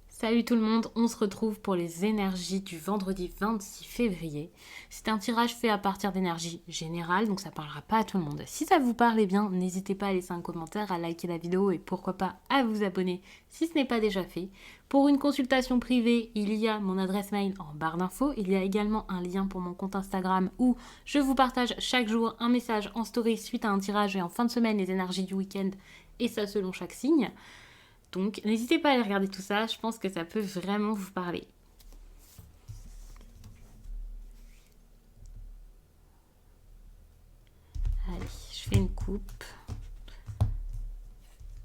Salut tout le monde, on se retrouve pour les énergies du vendredi 26 février. C'est un tirage fait à partir d'énergie générale, donc ça parlera pas à tout le monde. Si ça vous parle, eh bien, n'hésitez pas à laisser un commentaire, à liker la vidéo et pourquoi pas à vous abonner si ce n'est pas déjà fait. Pour une consultation privée, il y a mon adresse mail en barre d'infos. Il y a également un lien pour mon compte Instagram où je vous partage chaque jour un message en story suite à un tirage et en fin de semaine les énergies du week-end et ça selon chaque signe. Donc n'hésitez pas à aller regarder tout ça, je pense que ça peut vraiment vous parler. Allez, je fais une coupe.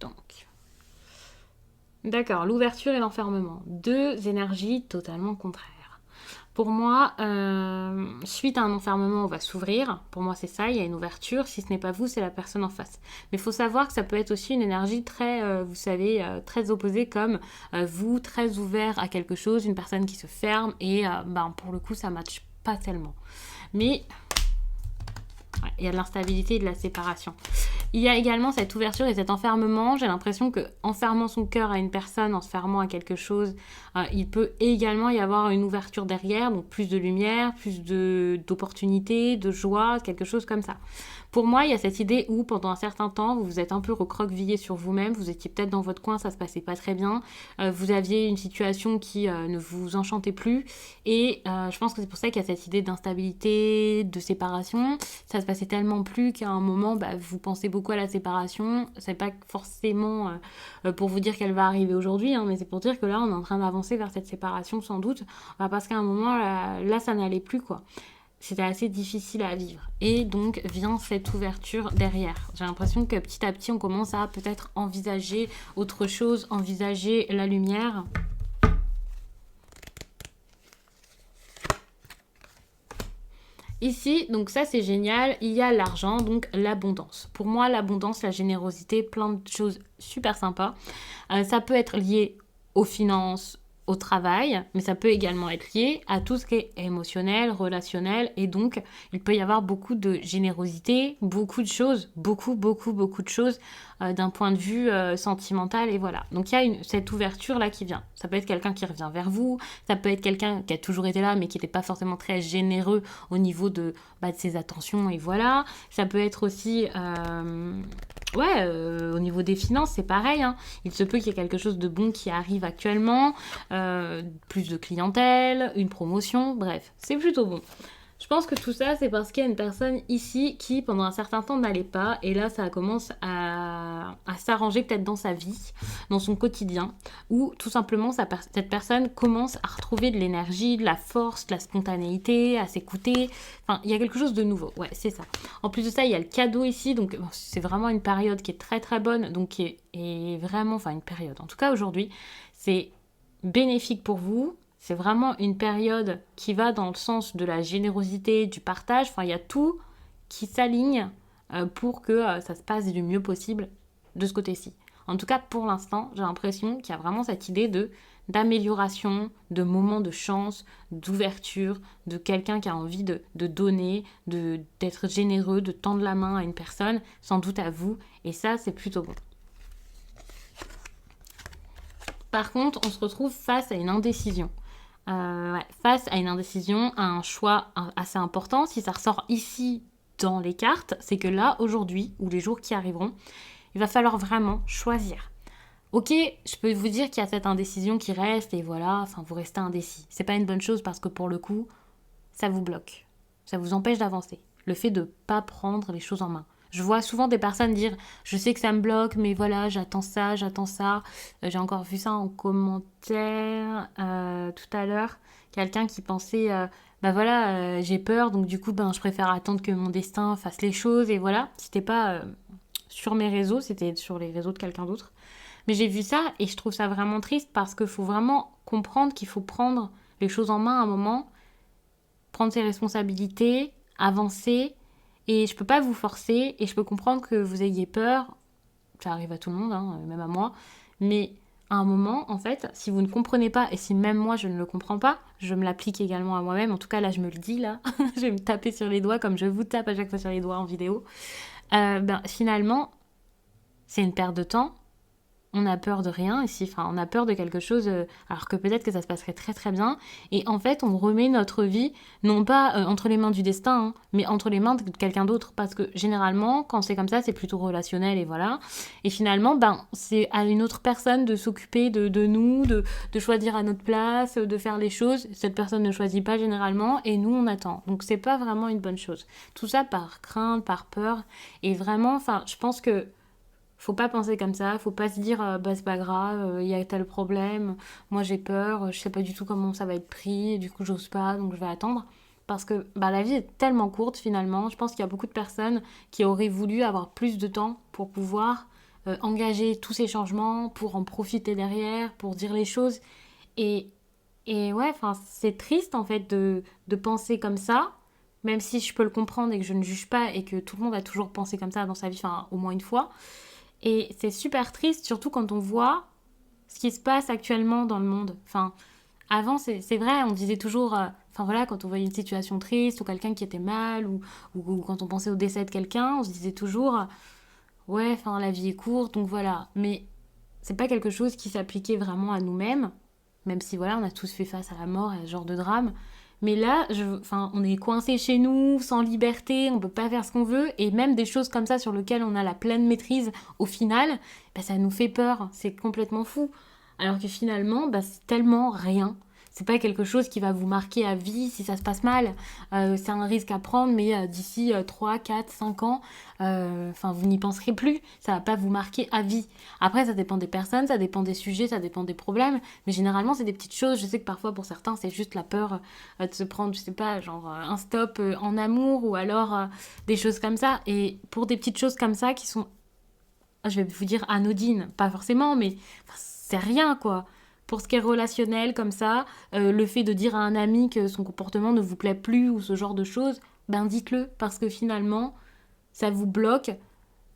Donc. D'accord, l'ouverture et l'enfermement. Deux énergies totalement contraires. Pour moi, suite à un enfermement, on va s'ouvrir. Pour moi, c'est ça, il y a une ouverture. Si ce n'est pas vous, c'est la personne en face. Mais il faut savoir que ça peut être aussi une énergie très, vous savez, très opposée, comme vous, très ouvert à quelque chose, une personne qui se ferme, et pour le coup, ça ne matche pas tellement. Mais ouais, il y a de l'instabilité et de la séparation. Il y a également cette ouverture et cet enfermement. J'ai l'impression que en fermant son cœur à une personne, en se fermant à quelque chose, il peut également y avoir une ouverture derrière, donc plus de lumière, plus d'opportunités, de joie, quelque chose comme ça. Pour moi, il y a cette idée où pendant un certain temps, vous vous êtes un peu recroquevillé sur vous-même, vous étiez peut-être dans votre coin, ça se passait pas très bien, vous aviez une situation qui ne vous enchantait plus, et je pense que c'est pour ça qu'il y a cette idée d'instabilité, de séparation. Ça se passait tellement plus qu'à un moment, vous pensez beaucoup à la séparation. C'est pas forcément pour vous dire qu'elle va arriver aujourd'hui, mais c'est pour dire que là, on est en train d'avancer vers cette séparation sans doute, parce qu'à un moment, là ça n'allait plus, quoi. C'était assez difficile à vivre. Et donc vient cette ouverture derrière. J'ai l'impression que petit à petit, on commence à peut-être envisager autre chose, envisager la lumière. Ici, donc ça c'est génial, il y a l'argent, donc l'abondance. Pour moi, l'abondance, la générosité, plein de choses super sympas. Ça peut être lié aux finances, au travail, mais ça peut également être lié à tout ce qui est émotionnel, relationnel, et donc il peut y avoir beaucoup de générosité, beaucoup de choses, beaucoup de choses d'un point de vue sentimental, et voilà. Donc il y a cette ouverture là qui vient. Ça peut être quelqu'un qui revient vers vous, ça peut être quelqu'un qui a toujours été là, mais qui n'était pas forcément très généreux au niveau de ses attentions, et voilà. Ça peut être aussi au niveau des finances, c'est pareil. Il se peut qu'il y ait quelque chose de bon qui arrive actuellement, plus de clientèle, une promotion, bref, c'est plutôt bon. Je pense que tout ça, c'est parce qu'il y a une personne ici qui, pendant un certain temps, n'allait pas. Et là, ça commence à s'arranger peut-être dans sa vie, dans son quotidien, où tout simplement, cette personne commence à retrouver de l'énergie, de la force, de la spontanéité, à s'écouter. Enfin, il y a quelque chose de nouveau. Ouais, c'est ça. En plus de ça, il y a le cadeau ici. Donc, c'est vraiment une période qui est très, très bonne. Donc, qui est vraiment... Enfin, une période. En tout cas, aujourd'hui, c'est bénéfique pour vous. C'est vraiment une période qui va dans le sens de la générosité, du partage. Enfin, il y a tout qui s'aligne pour que ça se passe du mieux possible de ce côté-ci. En tout cas, pour l'instant, j'ai l'impression qu'il y a vraiment cette idée d'amélioration, de moments de chance, d'ouverture, de quelqu'un qui a envie de donner, d'être généreux, de tendre la main à une personne, sans doute à vous. Et ça, c'est plutôt bon. Par contre, on se retrouve face à une indécision. Face à une indécision, à un choix assez important. Si ça ressort ici dans les cartes, c'est que là, aujourd'hui, ou les jours qui arriveront, il va falloir vraiment choisir. Ok, je peux vous dire qu'il y a cette indécision qui reste, et voilà, enfin, vous restez indécis. C'est pas une bonne chose parce que pour le coup, ça vous bloque. Ça vous empêche d'avancer. Le fait de ne pas prendre les choses en main. Je vois souvent des personnes dire « Je sais que ça me bloque, mais voilà, j'attends ça, j'attends ça. » J'ai encore vu ça en commentaire tout à l'heure. Quelqu'un qui pensait j'ai peur, donc du coup, je préfère attendre que mon destin fasse les choses. » Et voilà, c'était pas sur mes réseaux, c'était sur les réseaux de quelqu'un d'autre. Mais j'ai vu ça et je trouve ça vraiment triste parce qu'il faut vraiment comprendre qu'il faut prendre les choses en main à un moment, prendre ses responsabilités, avancer. Et je peux pas vous forcer et je peux comprendre que vous ayez peur. Ça arrive à tout le monde, même à moi. Mais à un moment, en fait, si vous ne comprenez pas, et si même moi je ne le comprends pas, je me l'applique également à moi-même. En tout cas, là, je me le dis, là. Je vais me taper sur les doigts comme je vous tape à chaque fois sur les doigts en vidéo. Finalement, c'est une perte de temps. on a peur de rien ici, enfin on a peur de quelque chose alors que peut-être que ça se passerait très très bien. Et en fait on remet notre vie non pas entre les mains du destin, hein, mais entre les mains de quelqu'un d'autre. Parce que généralement quand c'est comme ça c'est plutôt relationnel et voilà. Et finalement c'est à une autre personne de s'occuper de nous, de choisir à notre place, de faire les choses. Cette personne ne choisit pas généralement et nous on attend. Donc c'est pas vraiment une bonne chose. Tout ça par crainte, par peur. Et vraiment, enfin je pense que faut pas penser comme ça, faut pas se dire bah c'est pas grave, il y a tel problème, moi j'ai peur, je sais pas du tout comment ça va être pris, du coup j'ose pas, donc je vais attendre. Parce que bah, la vie est tellement courte finalement, je pense qu'il y a beaucoup de personnes qui auraient voulu avoir plus de temps pour pouvoir engager tous ces changements, pour en profiter derrière, pour dire les choses. Et, et ouais, enfin c'est triste en fait de penser comme ça, même si je peux le comprendre et que je ne juge pas et que tout le monde a toujours pensé comme ça dans sa vie, enfin au moins une fois. Et c'est super triste, surtout quand on voit ce qui se passe actuellement dans le monde. Enfin, avant, c'est vrai, on disait toujours, enfin voilà, quand on voyait une situation triste ou quelqu'un qui était mal ou quand on pensait au décès de quelqu'un, on se disait toujours, ouais, enfin la vie est courte, donc voilà. Mais c'est pas quelque chose qui s'appliquait vraiment à nous-mêmes, même si voilà, on a tous fait face à la mort et à ce genre de drame. Mais là, enfin, on est coincé chez nous, sans liberté, on peut pas faire ce qu'on veut, et même des choses comme ça sur lesquelles on a la pleine maîtrise, au final, bah, ça nous fait peur, c'est complètement fou. Alors que finalement, bah, c'est tellement rien. C'est pas quelque chose qui va vous marquer à vie si ça se passe mal. C'est un risque à prendre, mais d'ici 3, 4, 5 ans, vous n'y penserez plus. Ça va pas vous marquer à vie. Après, ça dépend des personnes, ça dépend des sujets, ça dépend des problèmes. Mais généralement, c'est des petites choses. Je sais que parfois, pour certains, c'est juste la peur de se prendre, je sais pas, genre un stop en amour ou alors des choses comme ça. Et pour des petites choses comme ça qui sont, je vais vous dire anodines, pas forcément, mais c'est rien quoi. Pour ce qui est relationnel comme ça, le fait de dire à un ami que son comportement ne vous plaît plus ou ce genre de choses, ben dites-le parce que finalement, ça vous bloque,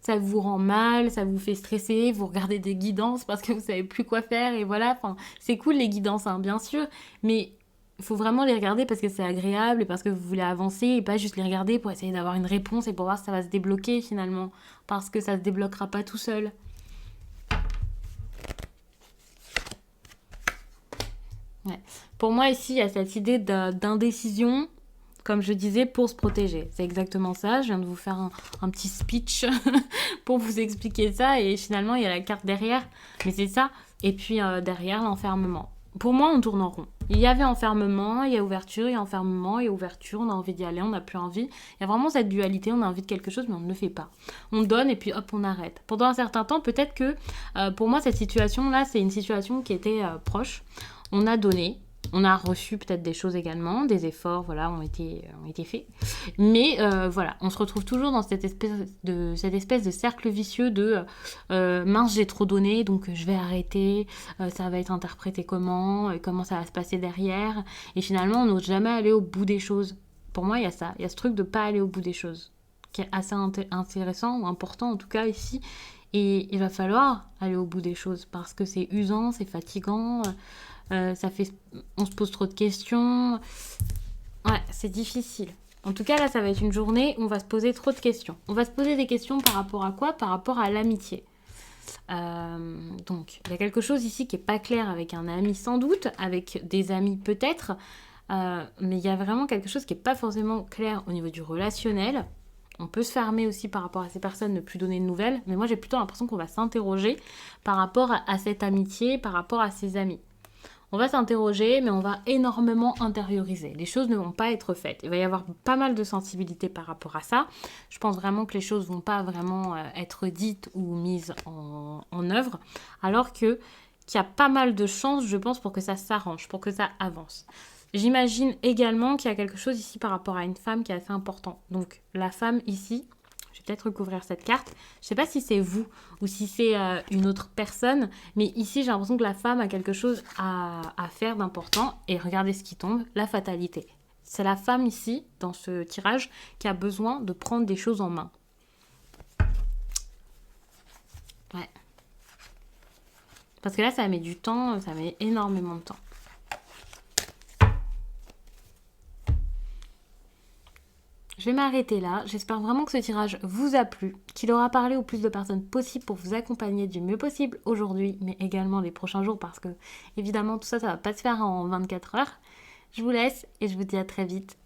ça vous rend mal, ça vous fait stresser, vous regardez des guidances parce que vous savez plus quoi faire et voilà, enfin, c'est cool les guidances hein, bien sûr, mais il faut vraiment les regarder parce que c'est agréable et parce que vous voulez avancer et pas juste les regarder pour essayer d'avoir une réponse et pour voir si ça va se débloquer finalement parce que ça se débloquera pas tout seul. Ouais. Pour moi ici, il y a cette idée d'indécision comme je disais, pour se protéger. C'est exactement ça. Je viens de vous faire un petit speech pour vous expliquer ça. Et finalement, il y a la carte derrière. Mais c'est ça. Et puis derrière, l'enfermement. Pour moi, on tourne en rond. Il y avait enfermement, il y a ouverture, il y a enfermement, il y a ouverture, on a envie d'y aller, on n'a plus envie. Il y a vraiment cette dualité, on a envie de quelque chose, mais on ne le fait pas. On donne et puis hop, on arrête. Pendant un certain temps, peut-être que pour moi, cette situation-là, c'est une situation qui était proche. On a donné, on a reçu peut-être des choses également, des efforts voilà, ont été faits. Mais voilà, on se retrouve toujours dans cette espèce de cercle vicieux de mince, j'ai trop donné, donc je vais arrêter, ça va être interprété comment ça va se passer derrière. Et finalement, on n'ose jamais aller au bout des choses. Pour moi, il y a ça, il y a ce truc de ne pas aller au bout des choses, qui est assez intéressant ou important en tout cas ici. Et il va falloir aller au bout des choses parce que c'est usant, c'est fatigant. Ça fait, on se pose trop de questions. Ouais, c'est difficile. En tout cas, là, ça va être une journée où on va se poser trop de questions. On va se poser des questions par rapport à quoi? Par rapport à l'amitié. Donc, il y a quelque chose ici qui est pas clair avec un ami sans doute, avec des amis peut-être, mais il y a vraiment quelque chose qui est pas forcément clair au niveau du relationnel. On peut se fermer aussi par rapport à ces personnes, ne plus donner de nouvelles, mais moi j'ai plutôt l'impression qu'on va s'interroger par rapport à cette amitié, par rapport à ses amis. On va s'interroger, mais on va énormément intérioriser. Les choses ne vont pas être faites. Il va y avoir pas mal de sensibilité par rapport à ça. Je pense vraiment que les choses ne vont pas vraiment être dites ou mises en œuvre, alors qu'il y a pas mal de chances, je pense, pour que ça s'arrange, pour que ça avance. J'imagine également qu'il y a quelque chose ici par rapport à une femme qui est assez important. Donc la femme ici, je vais peut-être recouvrir cette carte. Je ne sais pas si c'est vous ou si c'est une autre personne, mais ici j'ai l'impression que la femme a quelque chose à faire d'important. Et regardez ce qui tombe, la fatalité. C'est la femme ici, dans ce tirage, qui a besoin de prendre des choses en main. Ouais. Parce que là, ça met du temps, ça met énormément de temps. Je vais m'arrêter là. J'espère vraiment que ce tirage vous a plu, qu'il aura parlé au plus de personnes possible pour vous accompagner du mieux possible aujourd'hui, mais également les prochains jours parce que évidemment tout ça, ça va pas se faire en 24 heures. Je vous laisse et je vous dis à très vite.